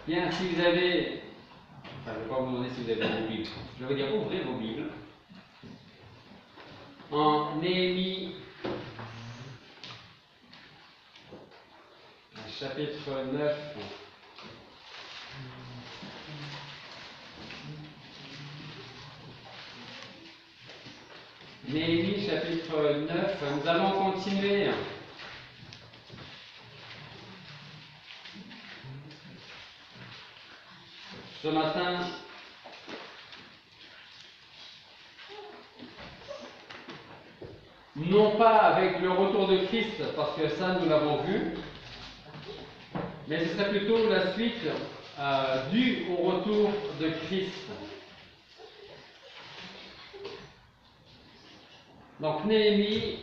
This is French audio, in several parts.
Bien, si vous avez, enfin, je ne vais pas vous demander si vous avez vos Bibles, je vais vous dire ouvrez vos Bibles. En Néhémie, chapitre 9. Néhémie, chapitre 9, nous allons continuer. Ce matin, non pas avec le retour de Christ, parce que ça nous l'avons vu, mais ce serait plutôt la suite due au retour de Christ. Donc Néhémie,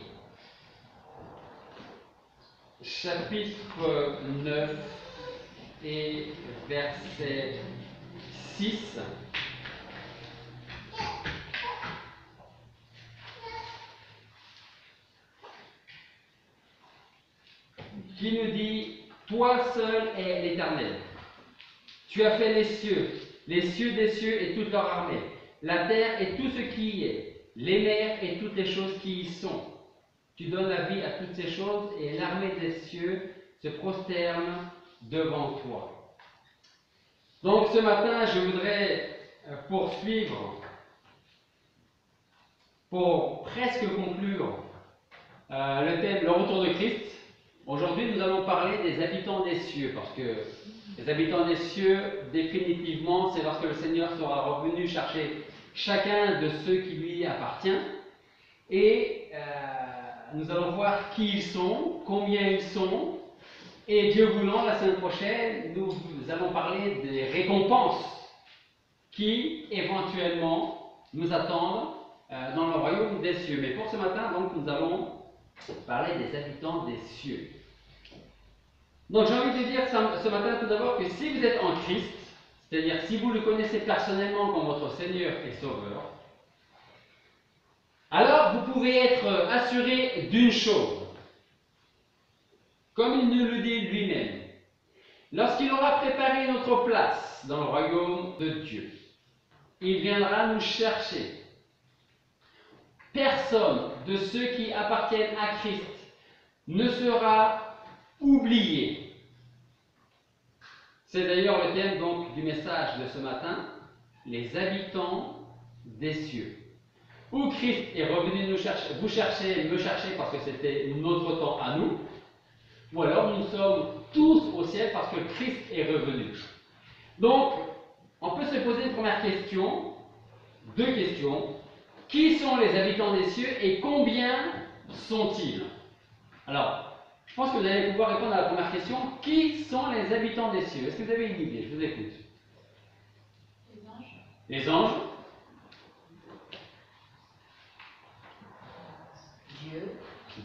chapitre 9 et verset 6. Qui nous dit: toi seul est l'Éternel. Tu as fait les cieux des cieux et toute leur armée, la terre et tout ce qui y est, les mers et toutes les choses qui y sont. Tu donnes la vie à toutes ces choses et l'armée des cieux se prosterne devant toi. Donc ce matin, je voudrais poursuivre, pour presque conclure le thème, le retour de Christ. Aujourd'hui, nous allons parler des habitants des cieux, parce que les habitants des cieux, définitivement, c'est lorsque le Seigneur sera revenu chercher chacun de ceux qui lui appartiennent. Et nous allons voir qui ils sont, combien ils sont, et Dieu voulant, la semaine prochaine, nous allons parler des récompenses qui, éventuellement, nous attendent dans le royaume des cieux. Mais pour ce matin, donc, nous allons parler des habitants des cieux. Donc j'ai envie de dire ce matin tout d'abord que si vous êtes en Christ, c'est-à-dire si vous le connaissez personnellement comme votre Seigneur et Sauveur, alors vous pouvez être assuré d'une chose, comme il nous le dit lui-même, lorsqu'il aura préparé notre place dans le royaume de Dieu, il viendra nous chercher. Personne de ceux qui appartiennent à Christ ne sera oublié. C'est d'ailleurs le thème donc du message de ce matin, les habitants des cieux. Où Christ est revenu nous chercher, vous cherchez, me chercher parce que c'était notre temps à nous, ou alors nous sommes tous au ciel parce que Christ est revenu. Donc, on peut se poser une première question, deux questions. Qui sont les habitants des cieux et combien sont-ils? Alors, je pense que vous allez pouvoir répondre à la première question. Qui sont les habitants des cieux? Est-ce que vous avez une idée? Je vous écoute. Les anges. Les anges. Dieu.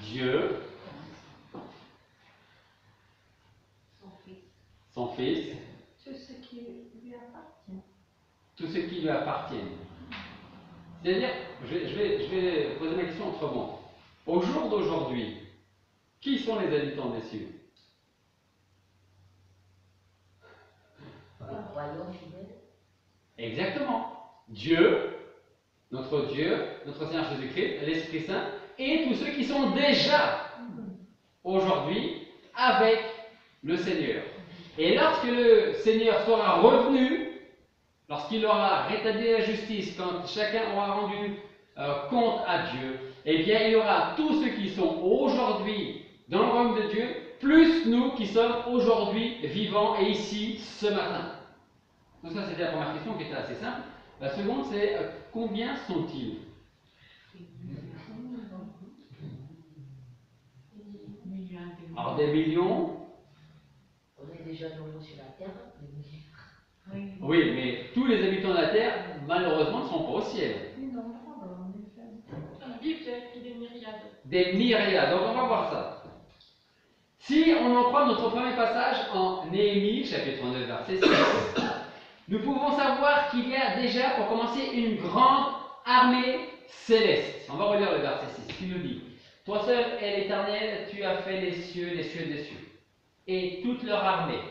Dieu. Son Fils. Son Fils. Tout ce qui lui appartient. Tout ce qui lui appartient. C'est-à-dire, je vais poser ma question autrement. Au jour d'aujourd'hui, qui sont les habitants des cieux? Le royaume fidèle. Exactement. Dieu, notre Seigneur Jésus-Christ, l'Esprit Saint, et tous ceux qui sont déjà aujourd'hui avec le Seigneur. Et lorsque le Seigneur sera revenu, lorsqu'il aura rétabli la justice, quand chacun aura rendu compte à Dieu, eh bien il y aura tous ceux qui sont aujourd'hui dans le royaume de Dieu, plus nous qui sommes aujourd'hui vivants et ici ce matin. Donc ça c'était la première question qui était assez simple. La seconde c'est combien sont-ils? Alors des millions. On est déjà nombreux sur la terre. Oui, mais tous les habitants de la terre, malheureusement, ne sont pas au ciel. La Bible a écrit des myriades. Des myriades. Donc on va voir ça. Si on en prend notre premier passage en Néhémie, chapitre 9, verset 6, nous pouvons savoir qu'il y a déjà, pour commencer, une grande armée céleste. On va relire le verset 6, qui nous dit: toi seul est l'Éternel, tu as fait les cieux des cieux, et toute leur armée,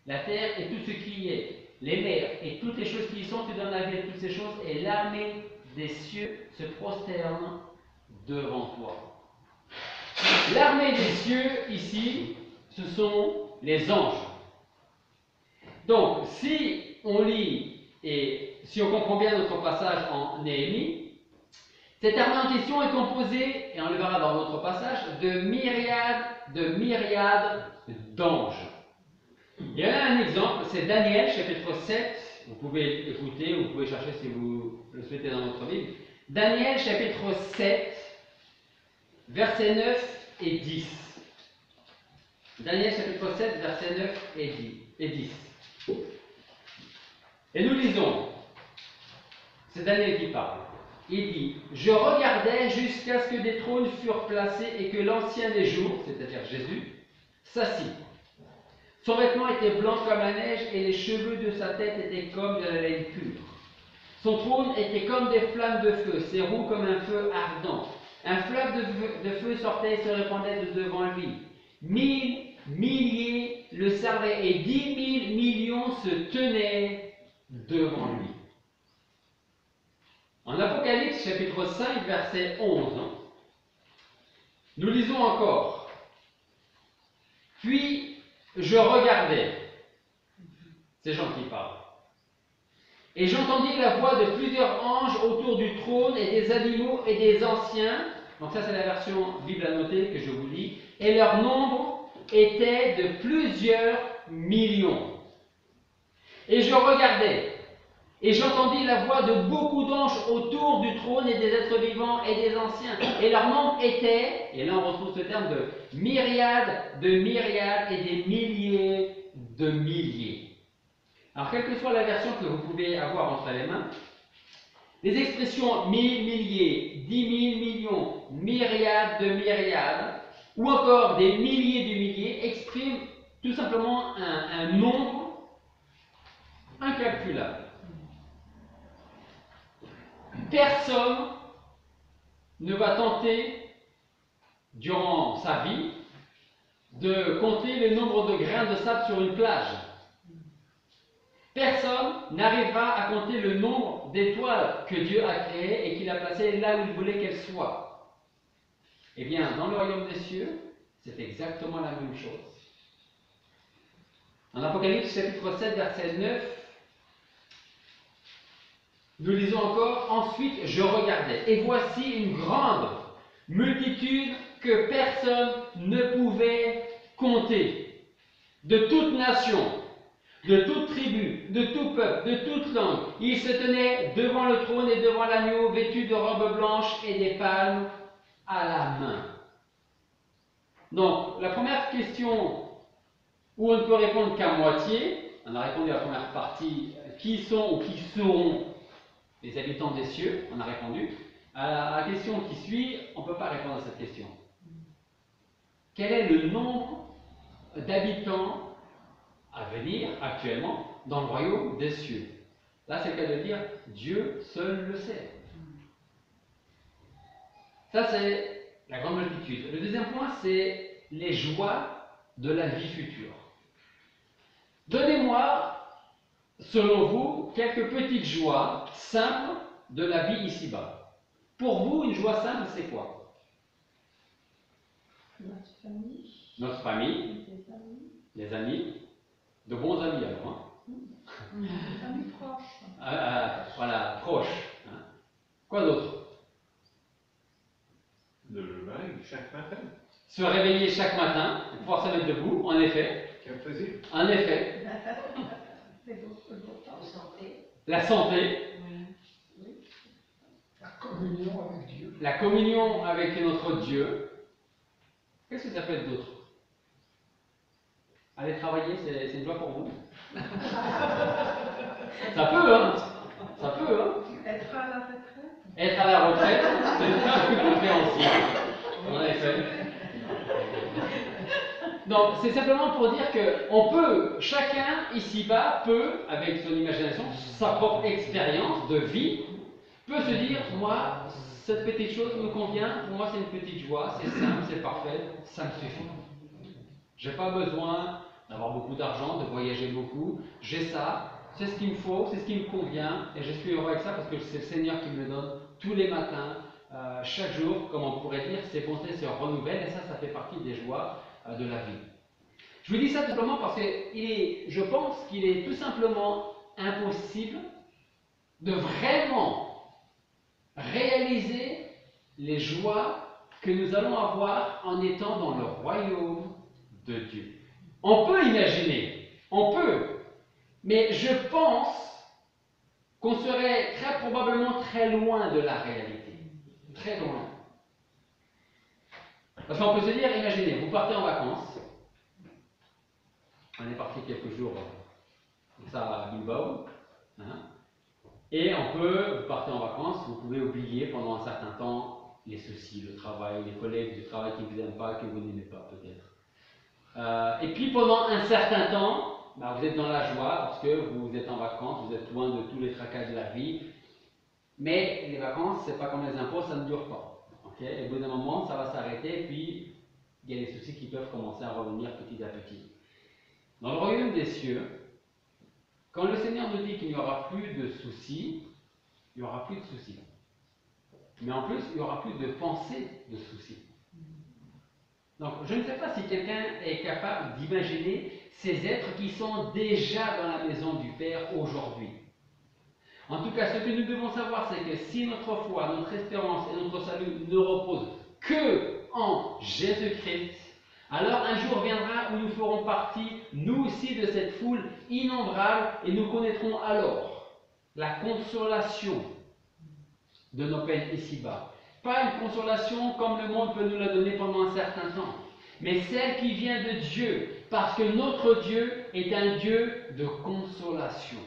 La terre et tout ce qui y est, les mers et toutes les choses qui y sont, tu donnes la vie à toutes ces choses, et l'armée des cieux se prosterne devant toi. L'armée des cieux, ici, ce sont les anges. Donc, si on lit et si on comprend bien notre passage en Néhémie, cette armée en question est composée, et on le verra dans l'autre passage, de myriades d'anges. Il y en a un exemple, c'est Daniel, chapitre 7. Vous pouvez écouter, vous pouvez chercher si vous le souhaitez dans votre Bible. Daniel, chapitre 7, versets 9 et 10. Daniel, chapitre 7, versets 9 et 10. Et nous lisons, c'est Daniel qui parle. Il dit, « Je regardais jusqu'à ce que des trônes furent placés et que l'ancien des jours, c'est-à-dire Jésus, s'assit. Son vêtement était blanc comme la neige et les cheveux de sa tête étaient comme de la laine pure. Son trône était comme des flammes de feu, ses roues comme un feu ardent. Un fleuve de feu sortait et se répandait de devant lui. 1000 milliers le servaient et 10 000 millions se tenaient devant lui. » En Apocalypse, chapitre 5, verset 11, nous lisons encore. « Puis je regardais. » C'est Jean qui parle. « Et j'entendis la voix de plusieurs anges autour du trône et des animaux et des anciens. » Donc ça c'est la version Bible annotée que je vous lis. « Et leur nombre était de plusieurs millions. Et je regardais. Et j'entendis la voix de beaucoup d'anges autour du trône et des êtres vivants et des anciens. Et leur nombre était, et là on retrouve ce terme de myriades et des milliers de milliers. » Alors, quelle que soit la version que vous pouvez avoir entre les mains, les expressions 1000 milliers, 10 000 millions, myriades, ou encore des milliers de milliers expriment tout simplement un nombre incalculable. Personne ne va tenter, durant sa vie, de compter le nombre de grains de sable sur une plage. Personne n'arrivera à compter le nombre d'étoiles que Dieu a créées et qu'il a placées là où il voulait qu'elles soient. Eh bien, dans le royaume des cieux, c'est exactement la même chose. En Apocalypse chapitre 7, verset 9, nous lisons encore, « Ensuite je regardais, et voici une grande multitude que personne ne pouvait compter, de toute nation, de toute tribu, de tout peuple, de toute langue. Ils se tenaient devant le trône et devant l'agneau, vêtus de robes blanches et des palmes à la main. » Donc, la première question où on ne peut répondre qu'à moitié, on a répondu à la première partie, qui sont ou qui seront les habitants des cieux, on a répondu. À la question qui suit, on ne peut pas répondre à cette question. Quel est le nombre d'habitants à venir actuellement dans le royaume des cieux? Là, c'est le cas de dire Dieu seul le sait. Ça, c'est la grande multitude. Le deuxième point, c'est les joies de la vie future. Donnez-moi, selon vous, quelques petites joies simples de la vie ici-bas. Pour vous, une joie simple, c'est quoi? Notre famille, les amis, de bons amis alors. Les amis proches. Voilà, proches. Hein. Quoi d'autre? De lever chaque matin. Se réveiller chaque matin, pouvoir se mettre debout, en effet. Quel plaisir. En effet. La santé. La communion avec Dieu. La communion avec notre Dieu. Qu'est-ce que ça peut être d'autre? Aller travailler, c'est une joie pour vous? Ça peut, hein? Ça peut, hein? Être à la retraite. Être à la retraite, c'est plus compréhensible. En effet. Donc, c'est simplement pour dire que on peut, chacun ici-bas peut, avec son imagination, sa propre expérience de vie, peut se dire, moi, cette petite chose me convient, pour moi c'est une petite joie, c'est simple, c'est parfait, ça me suffit. J'ai pas besoin d'avoir beaucoup d'argent, de voyager beaucoup. J'ai ça, c'est ce qu'il me faut, c'est ce qui me convient, et je suis heureux avec ça parce que c'est le Seigneur qui me le donne tous les matins, chaque jour, comme on pourrait dire, ses bontés se renouvellent, et ça fait partie des joies de la vie. Je vous dis ça tout simplement parce que je pense qu'il est tout simplement impossible de vraiment réaliser les joies que nous allons avoir en étant dans le royaume de Dieu. On peut imaginer, on peut, mais je pense qu'on serait très probablement très loin de la réalité. Très loin. Parce qu'on peut se dire, imaginez, vous partez en vacances, on est parti quelques jours ça à Bilbao, hein, et vous partez en vacances, vous pouvez oublier pendant un certain temps les soucis, le travail, les collègues du travail qui ne vous aiment pas, que vous n'aimez pas peut-être. Et puis pendant un certain temps, vous êtes dans la joie parce que vous êtes en vacances, vous êtes loin de tous les tracas de la vie. Mais les vacances, c'est pas comme les impôts, ça ne dure pas. Okay? Et au bout d'un moment, ça va s'arrêter, et puis il y a des soucis qui peuvent commencer à revenir petit à petit. Dans le royaume des cieux, quand le Seigneur nous dit qu'il n'y aura plus de soucis, il n'y aura plus de soucis. Mais en plus, il n'y aura plus de pensée de soucis. Donc, je ne sais pas si quelqu'un est capable d'imaginer ces êtres qui sont déjà dans la maison du Père aujourd'hui. En tout cas, ce que nous devons savoir, c'est que si notre foi, notre espérance et notre salut ne reposent que en Jésus-Christ, alors un jour viendra où nous ferons partie, nous aussi, de cette foule innombrable et nous connaîtrons alors la consolation de nos peines ici-bas. Pas une consolation comme le monde peut nous la donner pendant un certain temps, mais celle qui vient de Dieu, parce que notre Dieu est un Dieu de consolation.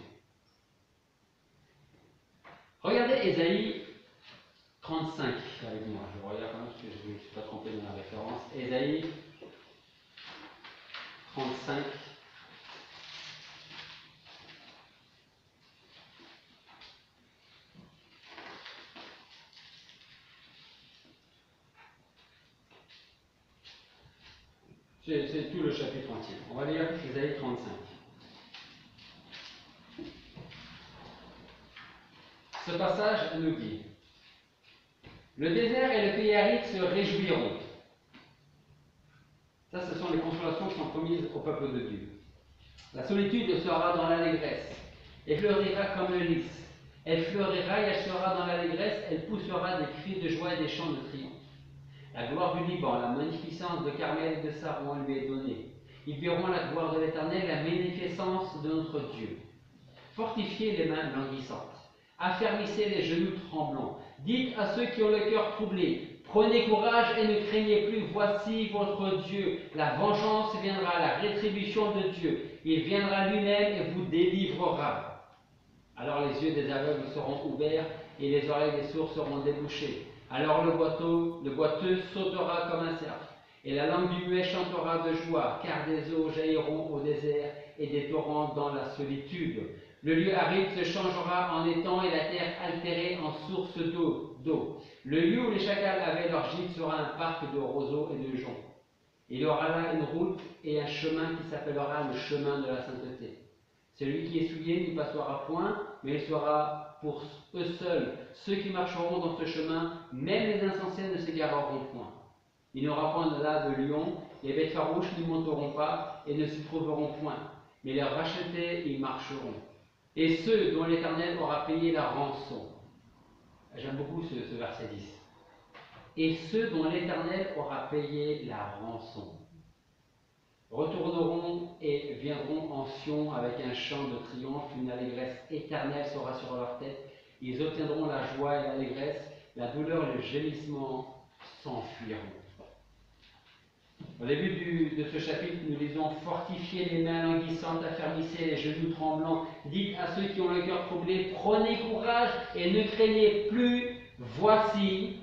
Regardez Ésaïe 35 avec moi. Je regarde quand même parce que je ne suis pas trompé dans la référence. Ésaïe 35. C'est tout le chapitre entier. On va lire Ésaïe 35. Ce passage nous dit: le désert et le pays aride se réjouiront. Ça, ce sont les consolations qui sont promises au peuple de Dieu. La solitude sera dans l'allégresse, et fleurira comme le lys. Elle fleurira et elle sera dans l'allégresse, elle poussera des cris de joie et des chants de triomphe. La gloire du Liban, la magnificence de Carmel et de Saron lui est donnée. Ils verront la gloire de l'Éternel, la magnificence de notre Dieu. Fortifiez les mains languissantes, affermissez les genoux tremblants. Dites à ceux qui ont le cœur troublé: prenez courage et ne craignez plus, voici votre Dieu. La vengeance viendra, la rétribution de Dieu. Il viendra lui-même et vous délivrera. Alors les yeux des aveugles seront ouverts et les oreilles des sourds seront débouchées. Alors le boiteux sautera comme un cerf, et la langue du muet chantera de joie, car des eaux jailliront au désert et des torrents dans la solitude. Le lieu aride se changera en étang et la terre altérée en source d'eau. Le lieu où les chacals avaient leur gîte sera un parc de roseaux et de joncs. Il y aura là une route et un chemin qui s'appellera le chemin de la sainteté. Celui qui est souillé n'y passera point, mais il sera pour eux seuls. Ceux qui marcheront dans ce chemin, même les insensés ne s'égareront point. Il n'y aura point là de lion, les bêtes farouches n'y monteront pas et ne s'y trouveront point, mais les rachetés y marcheront. Et ceux dont l'Éternel aura payé la rançon. J'aime beaucoup ce verset 10. Et ceux dont l'Éternel aura payé la rançon retourneront et viendront en Sion avec un chant de triomphe, une allégresse éternelle sera sur leur tête. Ils obtiendront la joie et l'allégresse, la douleur et le gémissement s'enfuiront. Au début de ce chapitre, nous lisons: fortifiez les mains languissantes, affermissez les genoux tremblants, dites à ceux qui ont le cœur troublé: prenez courage et ne craignez plus, voici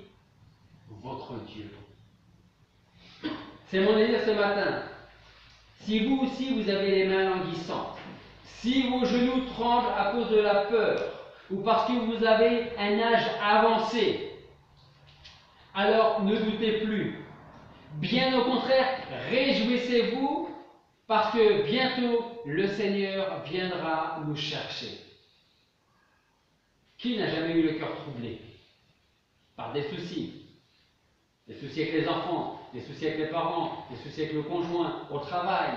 votre Dieu. C'est mon désir ce matin. Si vous aussi vous avez les mains languissantes, si vos genoux tremblent à cause de la peur, ou parce que vous avez un âge avancé, alors ne doutez plus. Bien au contraire, réjouissez-vous Parce que bientôt, le Seigneur viendra nous chercher. Qui n'a jamais eu le cœur troublé par des soucis? Des soucis avec les enfants, des soucis avec les parents, des soucis avec le conjoint, au travail.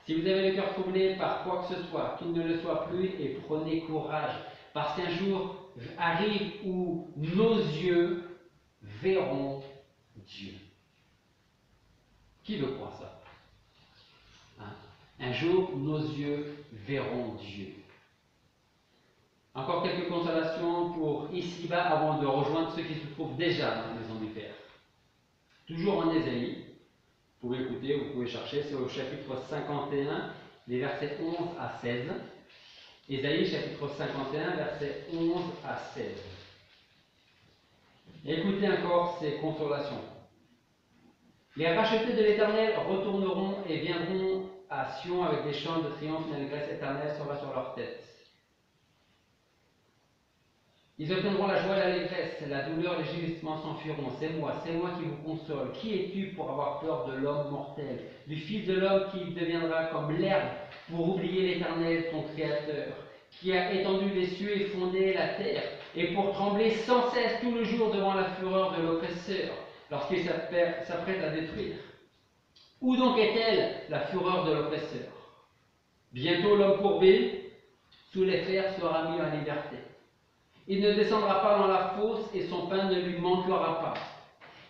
Si vous avez le cœur troublé par quoi que ce soit, qu'il ne le soit plus et prenez courage. Parce qu'un jour arrive où nos yeux verront Dieu. Qui veut croire ça? Hein? Un jour, nos yeux verront Dieu. Encore quelques consolations pour ici-bas avant de rejoindre ceux qui se trouvent déjà dans la maison du Père. Toujours en Ésaïe, vous pouvez écouter, vous pouvez chercher, c'est au chapitre 51, les versets 11 à 16. Ésaïe, chapitre 51, versets 11 à 16. Et écoutez encore ces consolations. Les rachetés de l'Éternel retourneront et viendront à Sion avec des chants de triomphe, une allégresse éternelle sera sur leur tête. Ils obtiendront la joie et l'allégresse, la douleur, les gémissements s'enfuiront. C'est moi qui vous console. Qui es-tu pour avoir peur de l'homme mortel, du Fils de l'homme qui deviendra comme l'herbe pour oublier l'Éternel, ton Créateur, qui a étendu les cieux et fondé la terre, et pour trembler sans cesse tout le jour devant la fureur de l'oppresseur, lorsqu'il s'apprête à détruire? Où donc est-elle, la fureur de l'oppresseur? Bientôt l'homme courbé sous les fers sera mis en liberté. Il ne descendra pas dans la fosse et son pain ne lui manquera pas.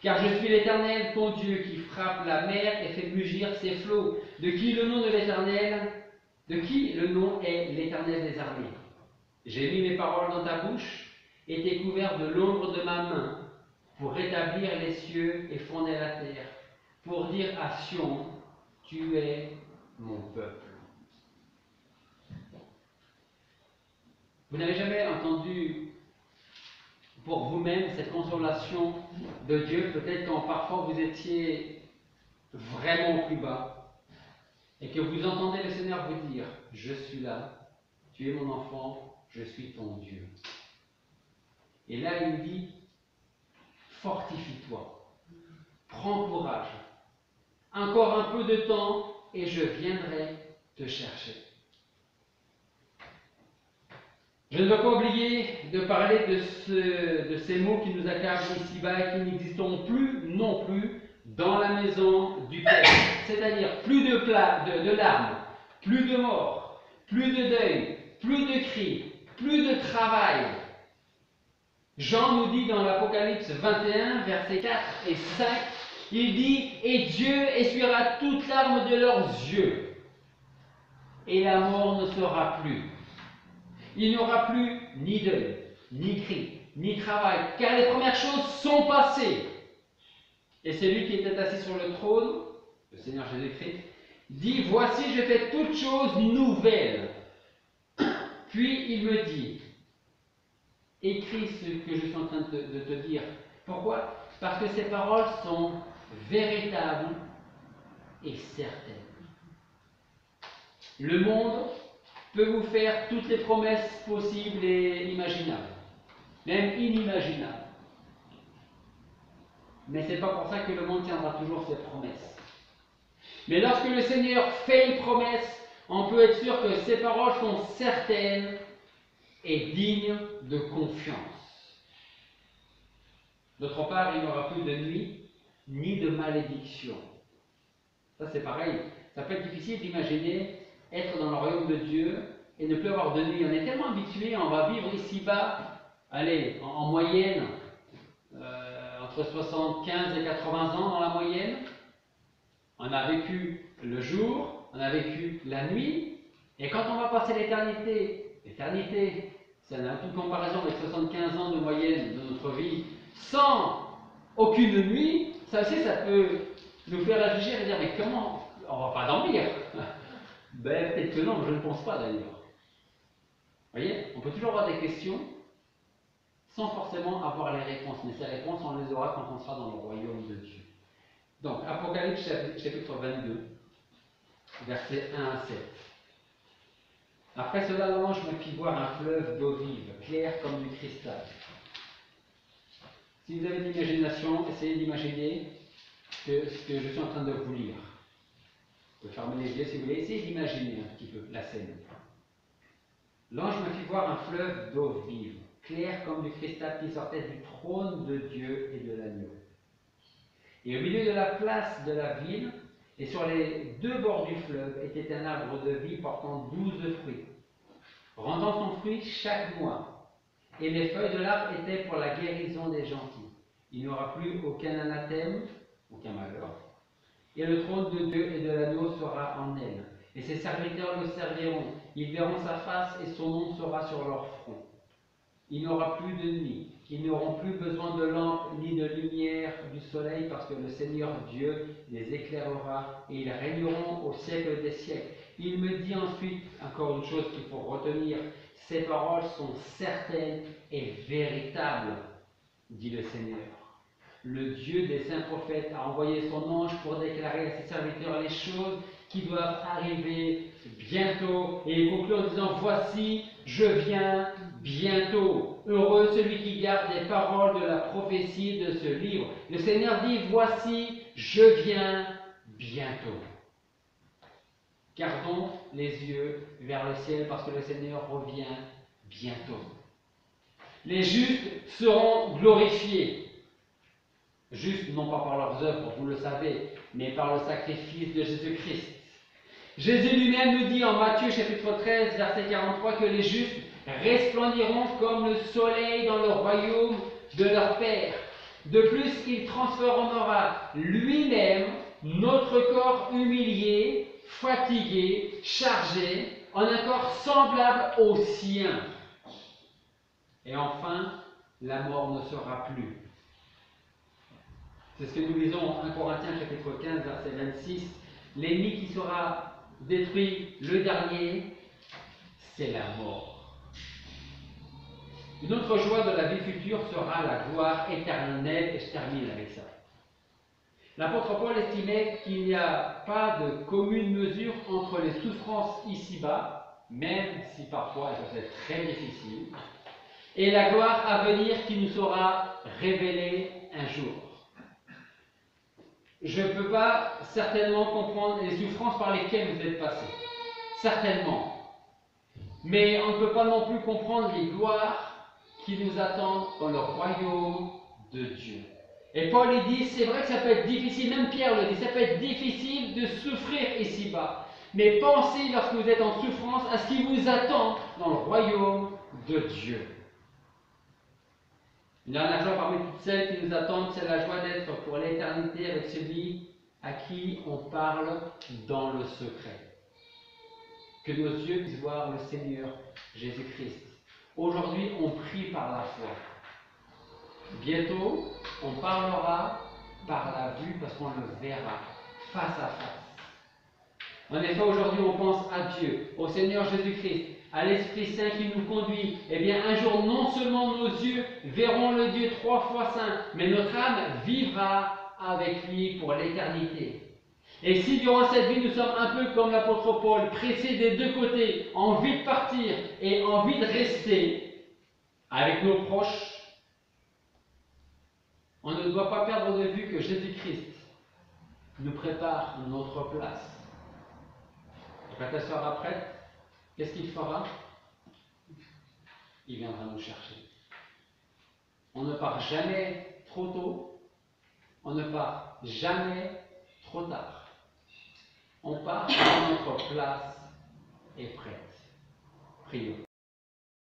Car je suis l'Éternel, ton Dieu, qui frappe la mer et fait mugir ses flots. De qui le nom de l'Éternel? De qui le nom est l'Éternel des armées? J'ai mis mes paroles dans ta bouche et t'ai couvert de l'ombre de ma main pour rétablir les cieux et fonder la terre, pour dire à Sion, tu es mon peuple. Vous n'avez jamais entendu pour vous-même cette consolation de Dieu, peut-être quand parfois vous étiez vraiment au plus bas, et que vous entendez le Seigneur vous dire, je suis là, tu es mon enfant, je suis ton Dieu. Et là il dit, fortifie-toi, prends courage, encore un peu de temps et je viendrai te chercher. Je ne veux pas oublier de parler de ces mots qui nous accablent ici-bas et qui n'existeront plus non plus dans la maison du Père. C'est-à-dire plus de larmes, plus de morts, plus de deuil, plus de cris, plus de travail. Jean nous dit dans l'Apocalypse 21, versets 4 et 5, il dit « Et Dieu essuiera toute larme de leurs yeux, et la mort ne sera plus. Il n'y aura plus ni deuil, ni cri, ni travail, car les premières choses sont passées. » Et celui qui était assis sur le trône, le Seigneur Jésus-Christ, dit « Voici, je fais toutes choses nouvelles. » Puis il me dit « Écris ce que je suis en train de te dire. » Pourquoi? Parce que ces paroles sont véritables et certaines. Le monde peut vous faire toutes les promesses possibles et imaginables, même inimaginables. Mais ce n'est pas pour ça que le monde tiendra toujours ses promesses. Mais lorsque le Seigneur fait une promesse, on peut être sûr que ses paroles sont certaines et dignes de confiance. D'autre part, il n'y aura plus de nuit ni de malédiction. Ça c'est pareil. Ça peut être difficile d'imaginer être dans le royaume de Dieu et ne plus avoir de nuit. On est tellement habitué, on va vivre ici-bas, allez, en moyenne, entre 75 et 80 ans dans la moyenne. On a vécu le jour, on a vécu la nuit, et quand on va passer l'éternité, ça n'a aucune comparaison avec 75 ans de moyenne de notre vie, sans aucune nuit, ça aussi, ça peut nous faire réfléchir et dire, mais comment? On ne va pas dormir. Ben, peut-être que non, je ne pense pas d'ailleurs. Vous voyez, on peut toujours avoir des questions sans forcément avoir les réponses, mais ces réponses, on les aura quand on sera dans le royaume de Dieu. Donc, Apocalypse chapitre 22, versets 1 à 7. Après cela, l'ange me fit voir un fleuve d'eau vive, clair comme du cristal. Si vous avez de l'imagination, essayez d'imaginer ce que je suis en train de vous lire. Vous pouvez fermer les yeux si vous voulez, essayez d'imaginer un petit peu la scène. L'ange me fit voir un fleuve d'eau vive, clair comme du cristal qui sortait du trône de Dieu et de l'agneau. Et au milieu de la place de la ville, et sur les deux bords du fleuve, était un arbre de vie portant 12 fruits, rendant son fruit chaque mois. Et les feuilles de l'arbre étaient pour la guérison des gentils. Il n'y aura plus aucun anathème, aucun malheur. Et le trône de Dieu et de l'agneau sera en elle. Et ses serviteurs le serviront. Ils verront sa face et son nom sera sur leur front. Il n'y aura plus de nuit. Ils n'auront plus besoin de lampe ni de lumière du soleil parce que le Seigneur Dieu les éclairera et ils régneront au siècle des siècles. Il me dit ensuite, encore une chose qu'il faut retenir, ces paroles sont certaines et véritables, dit le Seigneur. Le Dieu des saints prophètes a envoyé son ange pour déclarer à ses serviteurs les choses qui doivent arriver bientôt. Et il conclut en disant, voici, je viens bientôt. Heureux celui qui garde les paroles de la prophétie de ce livre. Le Seigneur dit, voici, je viens bientôt. Gardons les yeux vers le ciel parce que le Seigneur revient bientôt. Les justes seront glorifiés. Justes non pas par leurs œuvres, vous le savez, mais par le sacrifice de Jésus-Christ. Jésus lui-même nous dit en Matthieu chapitre 13, verset 43, que les justes resplendiront comme le soleil dans le royaume de leur Père. De plus, il transformera lui-même notre corps humilié, fatigué, chargé, en un corps semblable au sien. Et enfin, la mort ne sera plus. C'est ce que nous lisons en 1 Corinthiens chapitre 15, verset 26. L'ennemi qui sera détruit, le dernier, c'est la mort. Une autre joie de la vie future sera la gloire éternelle, et je termine avec ça. L'apôtre Paul estimait qu'il n'y a pas de commune mesure entre les souffrances ici-bas, même si parfois elles peuvent être très difficiles, et la gloire à venir qui nous sera révélée un jour. Je ne peux pas certainement comprendre les souffrances par lesquelles vous êtes passés. Certainement. Mais on ne peut pas non plus comprendre les gloires qui nous attendent dans le royaume de Dieu. Et Paul il dit, c'est vrai que ça peut être difficile, même Pierre le dit, ça peut être difficile de souffrir ici-bas. Mais pensez, lorsque vous êtes en souffrance, à ce qui vous attend dans le royaume de Dieu. Une dernière joie parmi toutes celles qui nous attendent, c'est la joie d'être pour l'éternité avec celui à qui on parle dans le secret. Que nos yeux puissent voir le Seigneur Jésus-Christ. Aujourd'hui, on prie par la foi. Bientôt, on parlera par la vue parce qu'on le verra face à face. En effet, aujourd'hui, on pense à Dieu, au Seigneur Jésus-Christ, à l'Esprit Saint qui nous conduit. Eh bien, un jour, non seulement nos yeux verront le Dieu 3 fois saint, mais notre âme vivra avec lui pour l'éternité. Et si durant cette vie, nous sommes un peu comme l'apôtre Paul, pressés des deux côtés, envie de partir et envie de rester avec nos proches, on ne doit pas perdre de vue que Jésus-Christ nous prépare notre place. Et quand elle sera prête, qu'est-ce qu'il fera? Il viendra nous chercher. On ne part jamais trop tôt, on ne part jamais trop tard. On part quand notre place est prête. Prions.